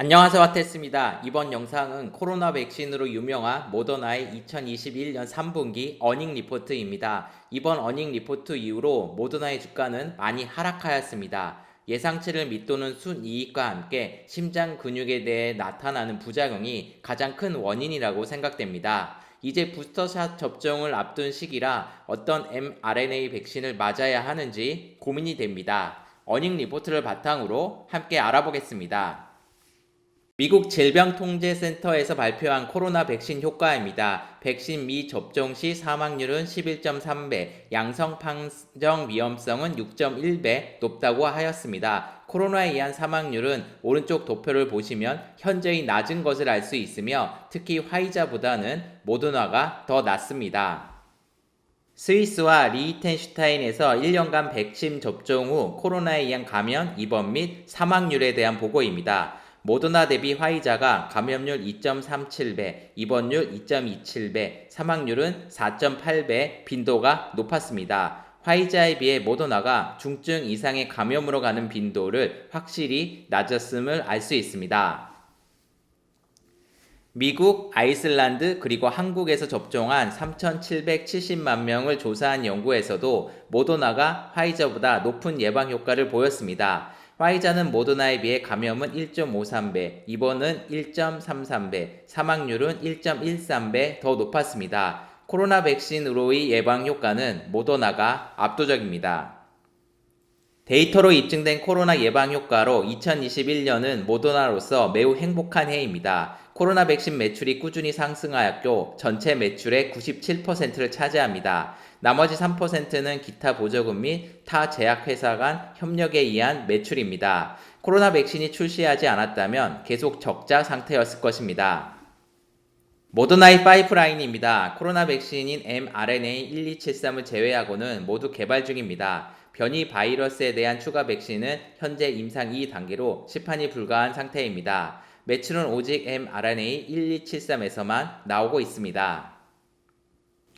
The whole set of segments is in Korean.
안녕하세요, 와테스입니다. 이번 영상은 코로나 백신으로 유명한 모더나의 2021년 3분기 어닝 리포트입니다. 이번 어닝 리포트 이후로 모더나의 주가는 많이 하락하였습니다. 예상치를 밑도는 순이익과 함께 심장 근육에 대해 나타나는 부작용이 가장 큰 원인이라고 생각됩니다. 이제 부스터샷 접종을 앞둔 시기라 어떤 mRNA 백신을 맞아야 하는지 고민이 됩니다. 어닝 리포트를 바탕으로 함께 알아보겠습니다. 미국 질병통제센터에서 발표한 코로나 백신 효과입니다. 백신 미접종 시 사망률은 11.3배, 양성 판정 위험성은 6.1배 높다고 하였습니다. 코로나에 의한 사망률은 오른쪽 도표를 보시면 현저히 낮은 것을 알 수 있으며 특히 화이자보다는 모더나가 더 낮습니다. 스위스와 리히텐슈타인에서 1년간 백신 접종 후 코로나에 의한 감염, 입원 및 사망률에 대한 보고입니다. 모더나 대비 화이자가 감염률 2.37배, 입원율 2.27배, 사망률은 4.8배, 빈도가 높았습니다. 화이자에 비해 모더나가 중증 이상의 감염으로 가는 빈도를 확실히 낮았음을 알 수 있습니다. 미국, 아이슬란드, 그리고 한국에서 접종한 3,770만 명을 조사한 연구에서도 모더나가 화이자보다 높은 예방 효과를 보였습니다. 화이자는 모더나에 비해 감염은 1.53배, 입원은 1.33배, 사망률은 1.13배 더 높았습니다. 코로나 백신으로의 예방 효과는 모더나가 압도적입니다. 데이터로 입증된 코로나 예방 효과로 2021년은 모더나로서 매우 행복한 해입니다. 코로나 백신 매출이 꾸준히 상승하였고 전체 매출의 97%를 차지합니다. 나머지 3%는 기타 보조금 및 타 제약회사 간 협력에 의한 매출입니다. 코로나 백신이 출시하지 않았다면 계속 적자 상태였을 것입니다. 모더나의 파이프라인입니다. 코로나 백신인 mRNA 1273을 제외하고는 모두 개발 중입니다. 변이 바이러스에 대한 추가 백신은 현재 임상 2단계로 시판이 불가한 상태입니다. 매출은 오직 mRNA 1273에서만 나오고 있습니다.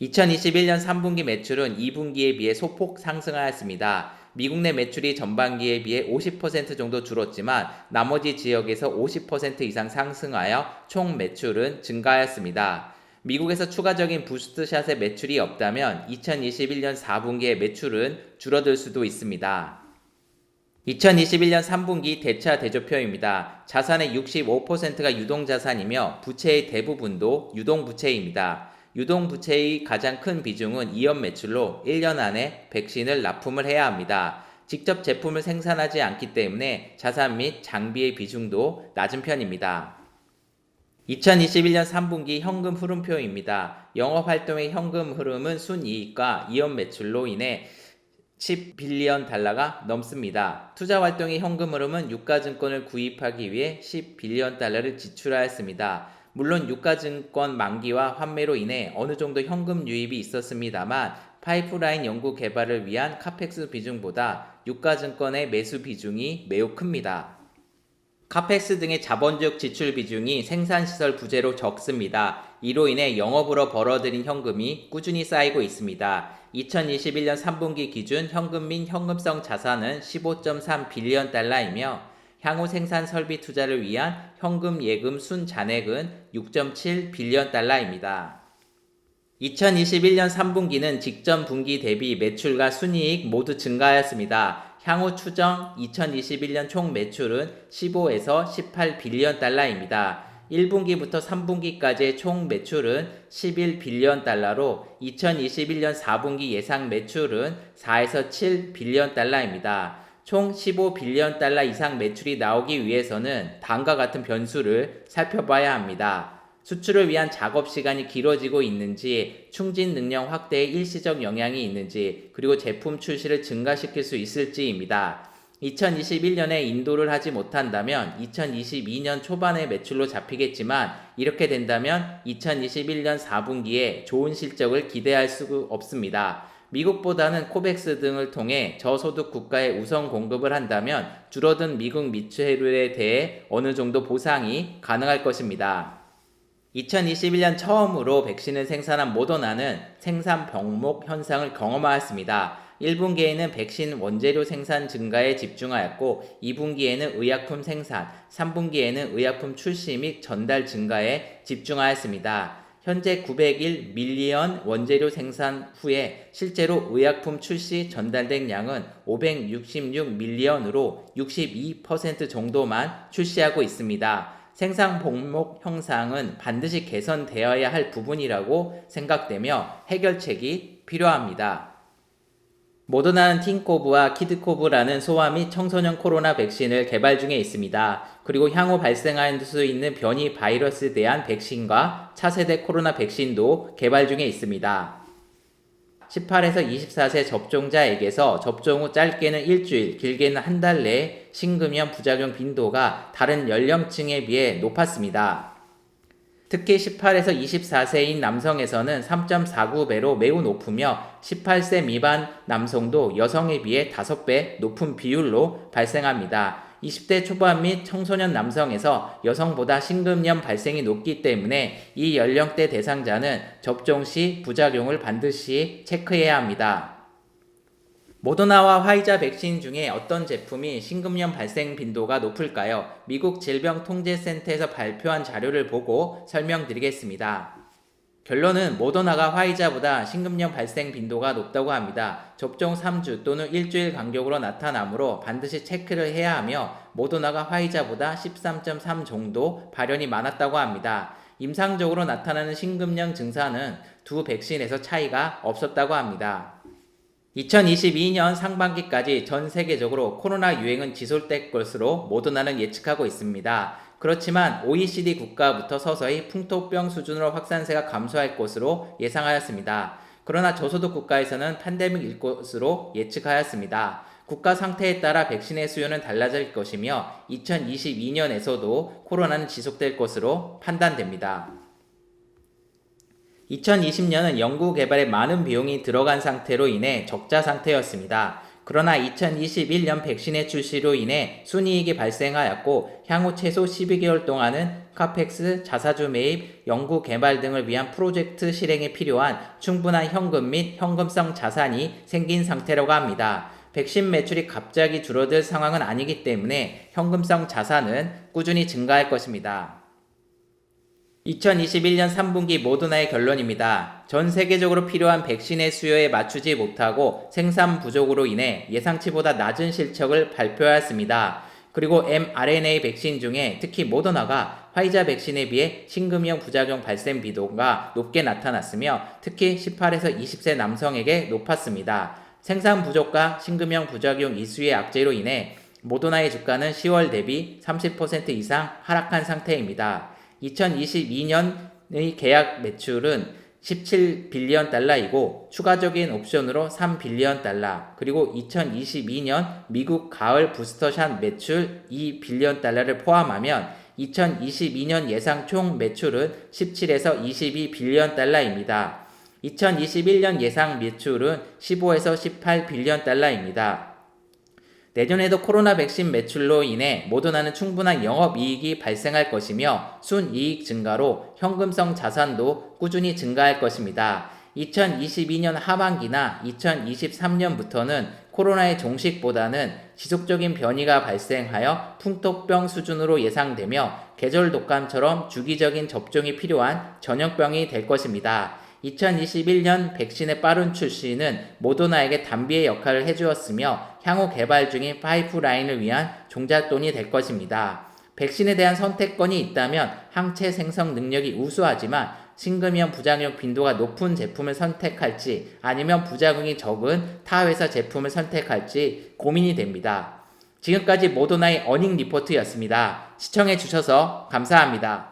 2021년 3분기 매출은 2분기에 비해 소폭 상승하였습니다. 미국 내 매출이 전반기에 비해 50% 정도 줄었지만 나머지 지역에서 50% 이상 상승하여 총 매출은 증가하였습니다. 미국에서 추가적인 부스트샷의 매출이 없다면 2021년 4분기의 매출은 줄어들 수도 있습니다. 2021년 3분기 대차 대조표입니다. 자산의 65%가 유동자산이며 부채의 대부분도 유동부채입니다. 유동부채의 가장 큰 비중은 이연 매출로 1년 안에 백신을 납품을 해야 합니다. 직접 제품을 생산하지 않기 때문에 자산 및 장비의 비중도 낮은 편입니다. 2021년 3분기 현금 흐름표입니다. 영업활동의 현금 흐름은 순이익과 이연 매출로 인해 10빌리언 달러가 넘습니다. 투자활동의 현금 흐름은 유가증권을 구입하기 위해 10빌리언 달러를 지출하였습니다. 물론 유가증권 만기와 환매로 인해 어느 정도 현금 유입이 있었습니다만 파이프라인 연구 개발을 위한 카펙스 비중보다 유가증권의 매수 비중이 매우 큽니다. 카펙스 등의 자본적 지출 비중이 생산시설 부재로 적습니다. 이로 인해 영업으로 벌어들인 현금이 꾸준히 쌓이고 있습니다. 2021년 3분기 기준 현금 및 현금성 자산은 15.3빌리언 달러이며 향후 생산 설비 투자를 위한 현금 예금 순잔액은 6.7빌리언 달러입니다. 2021년 3분기는 직전 분기 대비 매출과 순이익 모두 증가하였습니다. 향후 추정 2021년 총 매출은 15에서 18빌리언 달러입니다. 1분기부터 3분기까지의 총 매출은 11빌리언 달러로 2021년 4분기 예상 매출은 4에서 7빌리언 달러입니다. 총 15빌리언 달러 이상 매출이 나오기 위해서는 다음과 같은 변수를 살펴봐야 합니다. 수출을 위한 작업 시간이 길어지고 있는지, 충진 능력 확대에 일시적 영향이 있는지, 그리고 제품 출시를 증가시킬 수 있을지입니다. 2021년에 인도를 하지 못한다면 2022년 초반의 매출로 잡히겠지만 이렇게 된다면 2021년 4분기에 좋은 실적을 기대할 수 없습니다. 미국보다는 코백스 등을 통해 저소득 국가에 우선 공급을 한다면 줄어든 미국 매출에 대해 어느 정도 보상이 가능할 것입니다. 2021년 처음으로 백신을 생산한 모더나는 생산 병목 현상을 경험하였습니다. 1분기에는 백신 원재료 생산 증가에 집중하였고 2분기에는 의약품 생산, 3분기에는 의약품 출시 및 전달 증가에 집중하였습니다. 현재 901 밀리언 원재료 생산 후에 실제로 의약품 출시 전달된 양은 566 밀리언으로 62% 정도만 출시하고 있습니다. 생산 목록 형상은 반드시 개선되어야 할 부분이라고 생각되며 해결책이 필요합니다. 모더나는 틴코브와 키드코브라는 소아 및 청소년 코로나 백신을 개발 중에 있습니다. 그리고 향후 발생할 수 있는 변이 바이러스에 대한 백신과 차세대 코로나 백신도 개발 중에 있습니다. 18에서 24세 접종자에게서 접종 후 짧게는 일주일, 길게는 한 달 내에 심근염 부작용 빈도가 다른 연령층에 비해 높았습니다. 특히 18에서 24세인 남성에서는 3.49배로 매우 높으며 18세 미만 남성도 여성에 비해 5배 높은 비율로 발생합니다. 20대 초반 및 청소년 남성에서 여성보다 심근염 발생이 높기 때문에 이 연령대 대상자는 접종 시 부작용을 반드시 체크해야 합니다. 모더나와 화이자 백신 중에 어떤 제품이 심근염 발생 빈도가 높을까요? 미국 질병통제센터에서 발표한 자료를 보고 설명드리겠습니다. 결론은 모더나가 화이자보다 심근염 발생 빈도가 높다고 합니다. 접종 3주 또는 일주일 간격으로 나타나므로 반드시 체크를 해야 하며 모더나가 화이자보다 13.3 정도 발현이 많았다고 합니다. 임상적으로 나타나는 심근염 증상은 두 백신에서 차이가 없었다고 합니다. 2022년 상반기까지 전 세계적으로 코로나 유행은 지속될 것으로 모더나는 예측하고 있습니다. 그렇지만 OECD 국가부터 서서히 풍토병 수준으로 확산세가 감소할 것으로 예상하였습니다. 그러나 저소득 국가에서는 팬데믹일 것으로 예측하였습니다. 국가 상태에 따라 백신의 수요는 달라질 것이며 2022년에서도 코로나는 지속될 것으로 판단됩니다. 2020년은 연구 개발에 많은 비용이 들어간 상태로 인해 적자 상태였습니다. 그러나 2021년 백신의 출시로 인해 순이익이 발생하였고 향후 최소 12개월 동안은 카펙스, 자사주 매입, 연구 개발 등을 위한 프로젝트 실행에 필요한 충분한 현금 및 현금성 자산이 생긴 상태라고 합니다. 백신 매출이 갑자기 줄어들 상황은 아니기 때문에 현금성 자산은 꾸준히 증가할 것입니다. 2021년 3분기 모더나의 결론입니다. 전 세계적으로 필요한 백신의 수요에 맞추지 못하고 생산 부족으로 인해 예상치보다 낮은 실적을 발표하였습니다. 그리고 mRNA 백신 중에 특히 모더나가 화이자 백신에 비해 심근염 부작용 발생 빈도가 높게 나타났으며 특히 18에서 20세 남성에게 높았습니다. 생산 부족과 심근염 부작용 이수의 악재로 인해 모더나의 주가는 10월 대비 30% 이상 하락한 상태입니다. 2022년의 계약 매출은 17빌리언 달러이고 추가적인 옵션으로 3빌리언 달러 그리고 2022년 미국 가을 부스터샷 매출 2빌리언 달러를 포함하면 2022년 예상 총 매출은 17에서 22빌리언 달러입니다. 2021년 예상 매출은 15에서 18빌리언 달러입니다. 내년에도 코로나 백신 매출로 인해 모더나는 충분한 영업이익이 발생할 것이며 순이익 증가로 현금성 자산도 꾸준히 증가할 것입니다. 2022년 하반기나 2023년부터는 코로나의 종식보다는 지속적인 변이가 발생하여 풍토병 수준으로 예상되며 계절 독감처럼 주기적인 접종이 필요한 전염병이 될 것입니다. 2021년 백신의 빠른 출시는 모더나에게 담비의 역할을 해주었으며 향후 개발 중인 파이프라인을 위한 종잣돈이 될 것입니다. 백신에 대한 선택권이 있다면 항체 생성 능력이 우수하지만 심근염 부작용 빈도가 높은 제품을 선택할지 아니면 부작용이 적은 타 회사 제품을 선택할지 고민이 됩니다. 지금까지 모더나의 어닝 리포트였습니다. 시청해 주셔서 감사합니다.